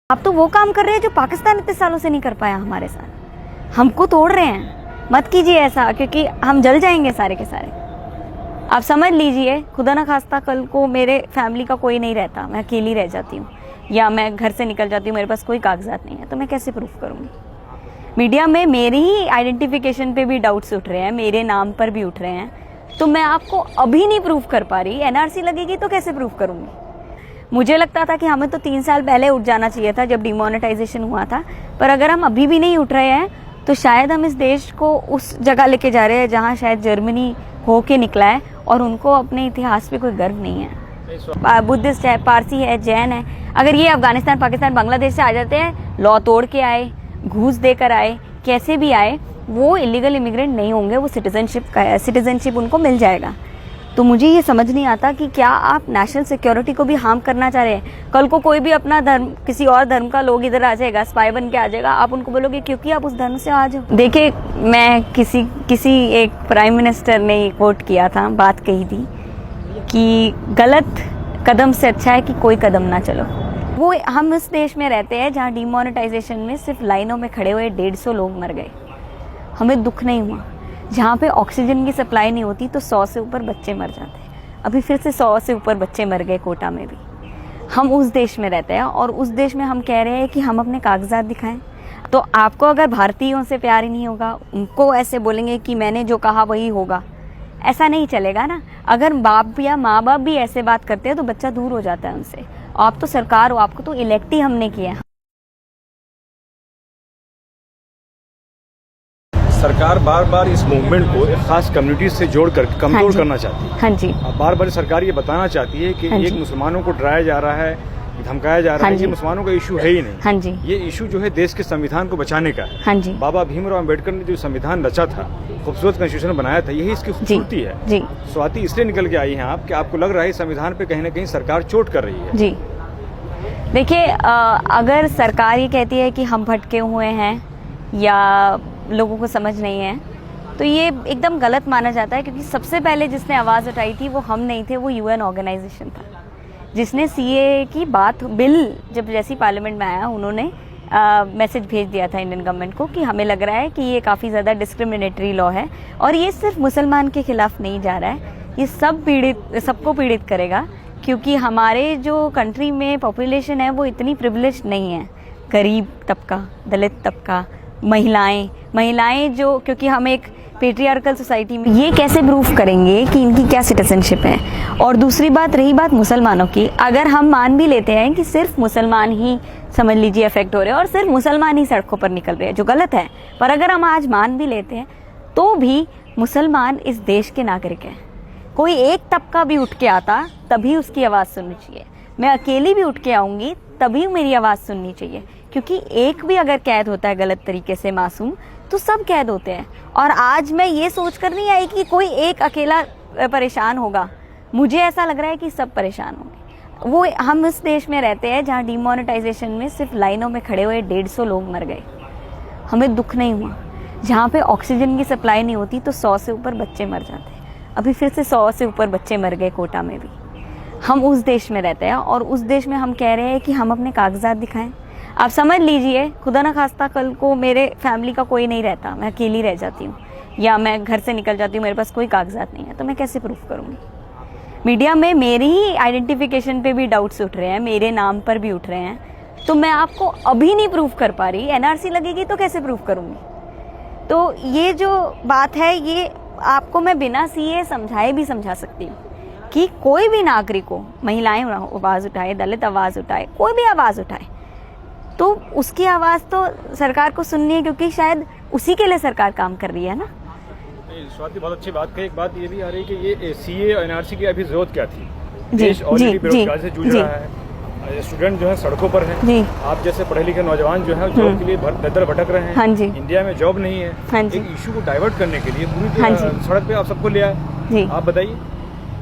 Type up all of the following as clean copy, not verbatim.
आप तो वो काम कर रहे हैं जो पाकिस्तान इतने सालों से नहीं कर पाया हमारे साथ। हमको तोड़ रहे हैं, मत कीजिए ऐसा, क्योंकि हम जल जाएंगे सारे के सारे। आप समझ लीजिए, खुदा ना खास्ता कल को मेरे फैमिली का कोई नहीं रहता, मैं अकेली रह जाती हूँ या मैं घर से निकल जाती हूँ, मेरे पास कोई कागजात नहीं है, तो मैं कैसे प्रूफ करूँगी? मीडिया में मेरी ही आइडेंटिफिकेशन पे भी डाउट्स उठ रहे हैं, मेरे नाम पर भी उठ रहे हैं, तो मैं आपको अभी नहीं प्रूफ कर पा रही। एनआरसी लगेगी तो कैसे प्रूफ करूँगी? मुझे लगता था कि हमें तो 3 साल पहले उठ जाना चाहिए था जब डिमोनेटाइजेशन हुआ था, पर अगर हम अभी भी नहीं उठ रहे हैं तो शायद हम इस देश को उस जगह लेके जा रहे हैं जहाँ शायद जर्मनी हो के निकला है और उनको अपने इतिहास पे कोई गर्व नहीं है। बुद्धिस्ट है, पारसी है, जैन है, अगर ये अफगानिस्तान, पाकिस्तान, बांग्लादेश से आ जाते हैं, लॉ तोड़ के आए, घूस देकर आए, कैसे भी आए, वो इलीगल इमिग्रेंट नहीं होंगे, वो सिटीजनशिप उनको मिल जाएगा। तो मुझे ये समझ नहीं आता कि क्या आप नेशनल सिक्योरिटी को भी हार्म करना चाह रहे हैं। कल को कोई भी अपना धर्म, किसी और धर्म का लोग इधर आ जाएगा, स्पाई बन के आ जाएगा, आप उनको बोलोगे क्योंकि आप उस धर्म से आ जाओ। देखिए, मैं किसी एक प्राइम मिनिस्टर ने कोट किया था, बात कही थी कि गलत कदम से अच्छा है कि कोई कदम ना चलो। वो हम इस देश में रहते हैं जहाँ डिमोनेटाइजेशन में सिर्फ लाइनों में खड़े हुए 150 लोग मर गए, हमें दुख नहीं हुआ। जहाँ पे ऑक्सीजन की सप्लाई नहीं होती तो 100 से ऊपर बच्चे मर जाते हैं। अभी फिर से 100 से ऊपर बच्चे मर गए कोटा में भी। हम उस देश में रहते हैं और उस देश में हम कह रहे हैं कि हम अपने कागजात दिखाएं। तो आपको अगर भारतीयों से प्यार ही नहीं होगा, उनको ऐसे बोलेंगे कि मैंने जो कहा वही होगा, ऐसा नहीं चलेगा ना। अगर बाप या माँ बाप भी ऐसे बात करते हैं तो बच्चा दूर हो जाता है उनसे। आप तो सरकार हो, आपको तो इलेक्ट ही हमने किया है। सरकार बार बार इस मूवमेंट को एक खास कम्युनिटी से जोड़कर कमजोर करना चाहती है। हाँ जी। बार बार सरकार ये बताना चाहती है कि एक मुसलमानों को डराया जा रहा है, धमकाया जा रहा है, ये मुसलमानों का इशू है ही नहीं। हाँ जी। ये इशू जो है देश के संविधान को बचाने का है। हाँ जी। बाबा भीमराव अम्बेडकर ने जो संविधान रचा था, खूबसूरत कॉन्स्टिट्यूशन बनाया था, यही इसकी खूबसूरती है। जी। स्वाति इसलिए निकल के आई हैं आप कि आपको लग रहा है संविधान पे कहीं ना कहीं सरकार चोट कर रही है। जी, देखिए, अगर सरकार ये कहती है कि हम भटके हुए हैं या लोगों को समझ नहीं है, तो ये एकदम गलत माना जाता है, क्योंकि सबसे पहले जिसने आवाज़ उठाई थी वो हम नहीं थे, वो यूएन ऑर्गेनाइजेशन था जिसने सीए की बात, बिल जब जैसी पार्लियामेंट में आया, उन्होंने मैसेज भेज दिया था इंडियन गवर्नमेंट को कि हमें लग रहा है कि ये काफ़ी ज़्यादा डिस्क्रिमिनेटरी लॉ है और ये सिर्फ मुसलमान के खिलाफ नहीं जा रहा है, ये सबको पीड़ित करेगा, क्योंकि हमारे जो कंट्री में पॉपुलेशन है वो इतनी प्रिविलेज नहीं है। गरीब तबका, दलित तबका, महिलाएं जो, क्योंकि हम एक पेट्रियार्कल सोसाइटी में, ये कैसे प्रूफ करेंगे कि इनकी क्या सिटीजनशिप है? और दूसरी बात, रही बात मुसलमानों की, अगर हम मान भी लेते हैं कि सिर्फ मुसलमान ही, समझ लीजिए, अफेक्ट हो रहे हैं और सिर्फ मुसलमान ही सड़कों पर निकल रहे हैं, जो गलत है, पर अगर हम आज मान भी लेते हैं तो भी मुसलमान इस देश के नागरिक हैं। कोई एक तबका भी उठ के आता तभी उसकी आवाज़ सुननी चाहिए। मैं अकेली भी उठ के आऊँगी तभी मेरी आवाज़ सुननी चाहिए, क्योंकि एक भी अगर कैद होता है गलत तरीके से मासूम, तो सब कैद होते हैं। और आज मैं ये सोच कर नहीं आई कि कोई एक अकेला परेशान होगा, मुझे ऐसा लग रहा है कि सब परेशान होंगे। वो हम इस देश में रहते हैं जहाँ डिमोनेटाइजेशन में सिर्फ लाइनों में खड़े हुए 150 लोग मर गए, हमें दुख नहीं हुआ। जहाँ पे ऑक्सीजन की सप्लाई नहीं होती तो 100 से ऊपर बच्चे मर जाते हैं। अभी फिर से 100 से ऊपर बच्चे मर गए कोटा में भी। हम उस देश में रहते हैं और उस देश में हम कह रहे हैं कि हम अपने कागजात दिखाएं। आप समझ लीजिए, खुदा ना खास्ता कल को मेरे फैमिली का कोई नहीं रहता, मैं अकेली रह जाती हूँ या मैं घर से निकल जाती हूँ, मेरे पास कोई कागजात नहीं है, तो मैं कैसे प्रूफ करूँगी? मीडिया में मेरी ही आइडेंटिफिकेशन पे भी डाउट्स उठ रहे हैं, मेरे नाम पर भी उठ रहे हैं, तो मैं आपको अभी नहीं प्रूफ कर पा रही। एनआरसी लगेगी तो कैसे प्रूफ करूँगी? तो ये जो बात है, ये आपको मैं बिना सीए समझाए भी समझा सकती हूँ कि कोई भी नागरिक हो, महिलाएं आवाज़ उठाए, दलित आवाज़ उठाए, कोई भी आवाज़ उठाए, तो उसकी आवाज़ तो सरकार को सुननी है, क्योंकि शायद उसी के लिए सरकार काम कर रही है ना। स्वाति, बहुत अच्छी बात कही। एक बात ये भी आ रही है कि ये सीए और एनआरसी की अभी जरूरत क्या थी? जी, देश ऑलरेडी बेरोजगारी से जूझ जी, रहा है, स्टूडेंट जो है सड़कों पर हैं, जी, आप जैसे पढ़े लिखे नौजवान जो है जॉब के लिए दर भटक रहे हैं। हाँ जी। इंडिया में जॉब नहीं है। हाँ जी। एक इशू को डाइवर्ट करने के लिए पूरी हाँ जी। सड़क पे आप सबको ले आए। जी, आप बताइए।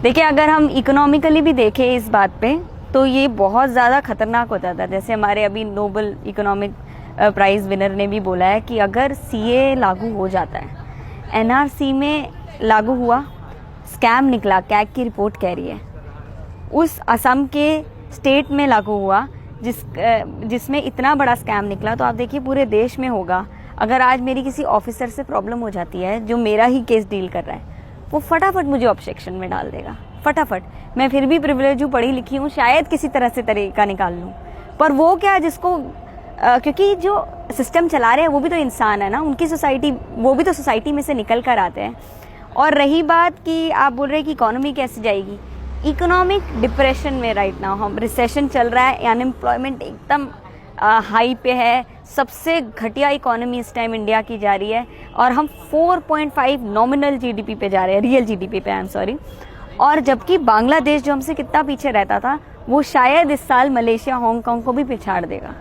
देखिए, अगर हम इकोनॉमिकली भी देखें इस बात पे, तो ये बहुत ज़्यादा खतरनाक हो जाता है। जैसे हमारे अभी नोबल इकोनॉमिक प्राइज़ विनर ने भी बोला है कि अगर सीए लागू हो जाता है, एनआरसी में लागू हुआ, स्कैम निकला, कैग की रिपोर्ट कह रही है, उस असम के स्टेट में लागू हुआ जिसमें इतना बड़ा स्कैम निकला, तो आप देखिए पूरे देश में होगा। अगर आज मेरी किसी ऑफिसर से प्रॉब्लम हो जाती है जो मेरा ही केस डील कर रहा है, वो फटाफट मुझे ऑब्जेक्शन में डाल देगा, फटाफट। मैं फिर भी प्रिविलेज हूँ, पढ़ी लिखी हूँ, शायद किसी तरह से तरीका निकाल लूँ। पर वो क्या, जिसको क्योंकि जो सिस्टम चला रहे हैं वो भी तो इंसान है ना, उनकी सोसाइटी, वो भी तो सोसाइटी में से निकल कर आते हैं। और रही बात कि आप बोल रहे हैं कि इकोनॉमी कैसे जाएगी, इकोनॉमिक डिप्रेशन में राइट नाउ हम, रिसेशन चल रहा है, अनएम्प्लॉयमेंट एकदम हाई पे है, सबसे घटिया इकोनॉमी इस टाइम इंडिया की जा रही है, और हम 4.5 नॉमिनल जीडीपी पे जा रहे हैं, रियल जीडीपी पे, आई एम सॉरी। और जबकि बांग्लादेश जो हमसे कितना पीछे रहता था, वो शायद इस साल मलेशिया, हांगकांग को भी पिछाड़ देगा।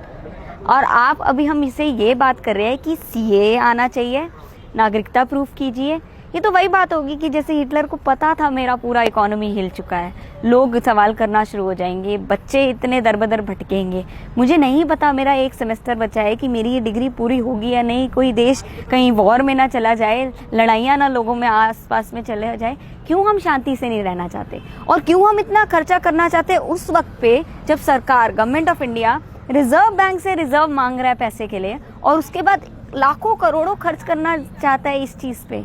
और आप अभी हम इसे ये बात कर रहे हैं कि सीए आना चाहिए, नागरिकता प्रूफ कीजिए। ये तो वही बात होगी कि जैसे हिटलर को पता था मेरा पूरा इकोनॉमी हिल चुका है, लोग सवाल करना शुरू हो जाएंगे, बच्चे इतने दर-बदर भटकेंगे। मुझे नहीं पता, मेरा एक सेमेस्टर बचा है, कि मेरी ये डिग्री पूरी होगी या नहीं, कोई देश कहीं वॉर में ना चला जाए, लड़ाइयाँ ना लोगों में आसपास में चले जाए। क्यों हम शांति से नहीं रहना चाहते, और क्यों हम इतना खर्चा करना चाहते हैं उस वक्त पे जब सरकार, government of India reserve bank से रिजर्व मांग रहा है पैसे के लिए, और उसके बाद लाखों करोड़ों खर्च करना चाहता है इस चीज़ पे।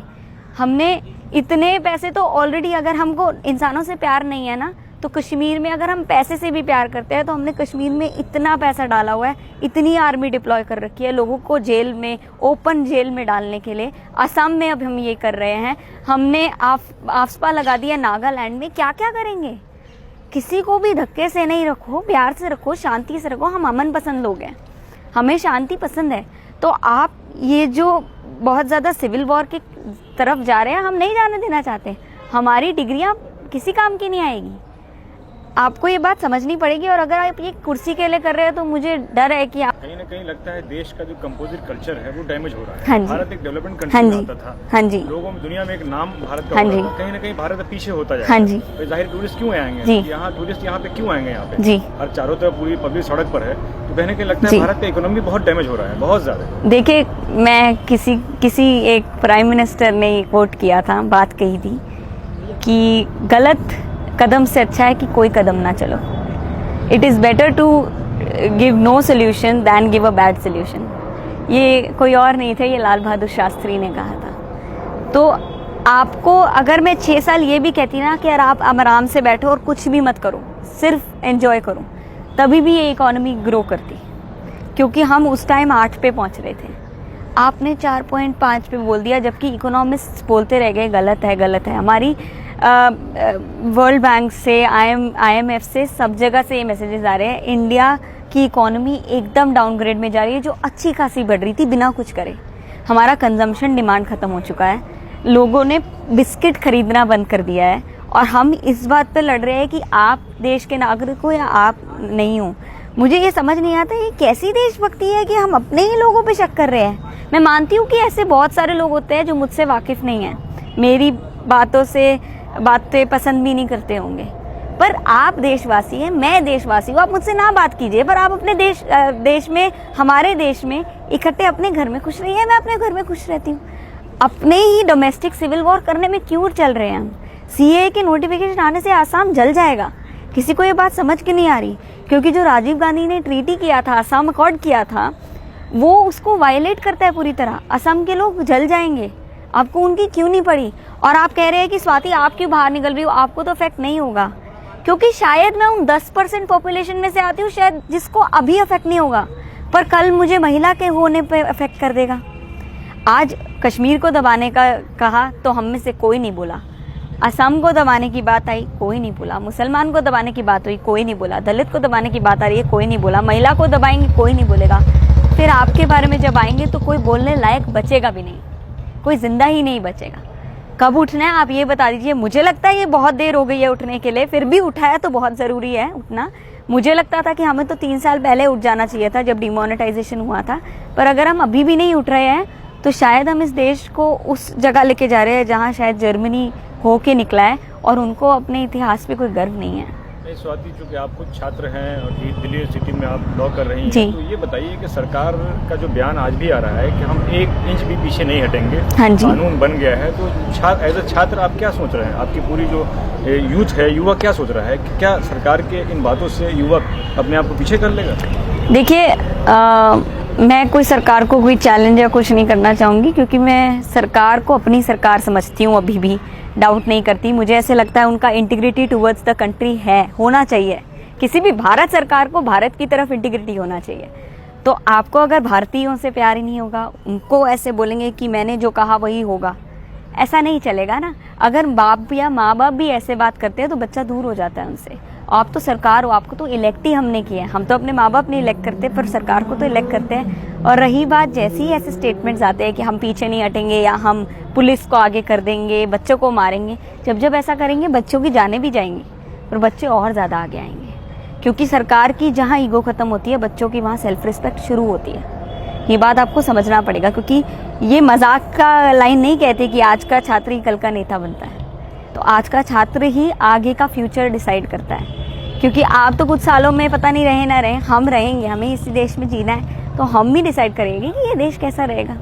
हमने इतने पैसे तो ऑलरेडी, अगर हमको इंसानों से प्यार नहीं है ना, तो कश्मीर में अगर हम पैसे से भी प्यार करते हैं तो हमने कश्मीर में इतना पैसा डाला हुआ है, इतनी आर्मी डिप्लॉय कर रखी है लोगों को जेल में, ओपन जेल में डालने के लिए। असम में अब हम ये कर रहे हैं, हमने आफ्सपा लगा दिया नागालैंड में। क्या क्या करेंगे? किसी को भी धक्के से नहीं रखो, प्यार से रखो, शांति से रखो। हम अमन पसंद लोग हैं, हमें शांति पसंद है। तो आप ये जो बहुत ज़्यादा सिविल वॉर की तरफ जा रहे हैं, हम नहीं जाने देना चाहते। हमारी डिग्रियां किसी काम की नहीं आएगी, आपको ये बात समझनी पड़ेगी। और अगर आप ये कुर्सी के लिए कर रहे हो तो मुझे डर है कि कहीं ना कहीं लगता है देश का जो कंपोजिट कल्चर है वो डैमेज हो रहा है। हाँ जी, भारत एक डेवलपमेंट कंट्री होता था, हाँ जी, लोगों में, दुनिया में एक नाम भारत का हाँ हो जी, रहा था। कहीं ना कहीं भारत पीछे होता जाएगा। हाँ जी, तो जाहिर टूरिस्ट क्यों आएंगे जी, यहाँ, टूरिस्ट यहाँ पे क्यों आएंगे यहाँ पे जी, और चारों तरफ पूरी पब्लिक सड़क पर है। तो कहीं ना कहीं लगता है भारत का इकोनॉमी बहुत डैमेज हो रहा है, बहुत ज्यादा। देखिए, मैं किसी एक प्राइम मिनिस्टर ने कोट किया था, बात कही थी कि गलत कदम से अच्छा है कि कोई कदम ना चलो। It is better to give no solution than give a bad solution. ये कोई और नहीं थे, ये लाल बहादुर शास्त्री ने कहा था। तो आपको, अगर मैं 6 साल ये भी कहती ना कि यार आप आराम से बैठो और कुछ भी मत करो, सिर्फ एंजॉय करो, तभी भी ये इकोनॉमी ग्रो करती, क्योंकि हम उस टाइम 8 पे पहुंच रहे थे। आपने 4.5 पे बोल दिया, जबकि इकोनॉमिस्ट बोलते रह गए गलत है, गलत है। हमारी वर्ल्ड बैंक से, IMF से, सब जगह से ये मैसेजेस आ रहे हैं, इंडिया की इकोनॉमी एकदम डाउनग्रेड में जा रही है, जो अच्छी खासी बढ़ रही थी बिना कुछ करे। हमारा कंजम्पशन डिमांड ख़त्म हो चुका है, लोगों ने बिस्किट खरीदना बंद कर दिया है, और हम इस बात पर लड़ रहे हैं कि आप देश के नागरिक हो या आप नहीं हो। मुझे ये समझ नहीं आता ये कैसी देशभक्ति है कि हम अपने ही लोगों पे शक कर रहे हैं। मैं मानती हूँ कि ऐसे बहुत सारे लोग होते हैं जो मुझसे वाकिफ़ नहीं हैं, मेरी बातें पसंद भी नहीं करते होंगे, पर आप देशवासी हैं, मैं देशवासी हूँ। आप मुझसे ना बात कीजिए, पर आप अपने देश में, हमारे देश में इकट्ठे अपने घर में खुश रहिए। मैं अपने घर में खुश रहती हूँ। अपने ही डोमेस्टिक सिविल वॉर करने में क्यों चल रहे हैं हम? CAA के नोटिफिकेशन आने से आसाम जल जाएगा। किसी को ये बात समझ के नहीं आ रही, क्योंकि जो राजीव गांधी ने ट्रीटी किया था, असम अकॉर्ड किया था, वो उसको वायलेट करता है पूरी तरह। असम के लोग जल जाएंगे, आपको उनकी क्यों नहीं पड़ी? और आप कह रहे हैं कि स्वाति आप क्यों बाहर निकल रही हो, आपको तो अफेक्ट नहीं होगा, क्योंकि शायद मैं उन 10% पॉपुलेशन में से आती हूँ शायद जिसको अभी अफेक्ट नहीं होगा, पर कल मुझे महिला के होने पे अफेक्ट कर देगा। आज कश्मीर को दबाने का कहा तो हम में से कोई नहीं बोला, असम को दबाने की बात आई, कोई नहीं बोला, मुसलमान को दबाने की बात हुई, कोई नहीं बोला, दलित को दबाने की बात आ रही है, कोई नहीं बोला, महिला को दबाएंगे, कोई नहीं बोलेगा। फिर आपके बारे में जब आएंगे तो कोई बोलने लायक बचेगा भी नहीं, कोई जिंदा ही नहीं बचेगा। कब उठना है आप ये बता दीजिए। मुझे लगता है ये बहुत देर हो गई है उठने के लिए, फिर भी उठाया तो बहुत ज़रूरी है उठना। मुझे लगता था कि हमें तो 3 साल पहले उठ जाना चाहिए था जब डिमोनेटाइजेशन हुआ था, पर अगर हम अभी भी नहीं उठ रहे हैं तो शायद हम इस देश को उस जगह लेके जा रहे हैं जहाँ शायद जर्मनी हो के निकला है, और उनको अपने इतिहास पे कोई गर्व नहीं है। स्वाति, चूंकि आप खुद छात्र हैं और दिल्ली यूनिवर्सिटी में आप लॉ कर रही जी। हैं, तो ये बताइए कि सरकार का जो बयान आज भी आ रहा है कि हम 1 इंच भी पीछे नहीं हटेंगे, हाँ जी। कानून बन गया है, तो एज ए छात्र आप क्या सोच रहे हैं? आपकी पूरी जो यूथ है, युवा क्या सोच रहा है कि क्या सरकार के इन बातों से युवक अपने आप को पीछे कर लेगा? देखिए, मैं कोई सरकार को कोई चैलेंज या कुछ नहीं करना चाहूँगी, क्योंकि मैं सरकार को अपनी सरकार समझती हूँ, अभी भी डाउट नहीं करती। मुझे ऐसे लगता है उनका इंटीग्रिटी टुवर्ड्स द कंट्री है, होना चाहिए। किसी भी भारत सरकार को भारत की तरफ इंटीग्रिटी होना चाहिए। तो आपको अगर भारतीयों से प्यार ही नहीं होगा, उनको ऐसे बोलेंगे कि मैंने जो कहा वही होगा, ऐसा नहीं चलेगा ना। अगर बाप या माँ बाप भी ऐसे बात करते हैं तो बच्चा दूर हो जाता है उनसे। आप तो सरकार हो, आपको तो इलेक्ट ही हमने किया है। हम तो अपने माँ बाप नहीं इलेक्ट करते, पर सरकार को तो इलेक्ट करते हैं। और रही बात, जैसे ही ऐसे स्टेटमेंट्स आते हैं कि हम पीछे नहीं हटेंगे या हम पुलिस को आगे कर देंगे, बच्चों को मारेंगे, जब ऐसा करेंगे बच्चों की जानें भी जाएंगी और बच्चे और ज़्यादा आगे आएंगे। क्योंकि सरकार की जहाँ ईगो खत्म होती है, बच्चों की वहाँ सेल्फ रिस्पेक्ट शुरू होती है। ये बात आपको समझना पड़ेगा, क्योंकि ये मजाक का लाइन नहीं कहते कि आज का छात्र ही कल का नेता बनता है। तो आज का छात्र ही आगे का फ्यूचर डिसाइड करता है। क्योंकि आप तो कुछ सालों में पता नहीं रहे ना रहे, हम रहेंगे, हमें इसी देश में जीना है, तो हम ही डिसाइड करेंगे कि ये देश कैसा रहेगा।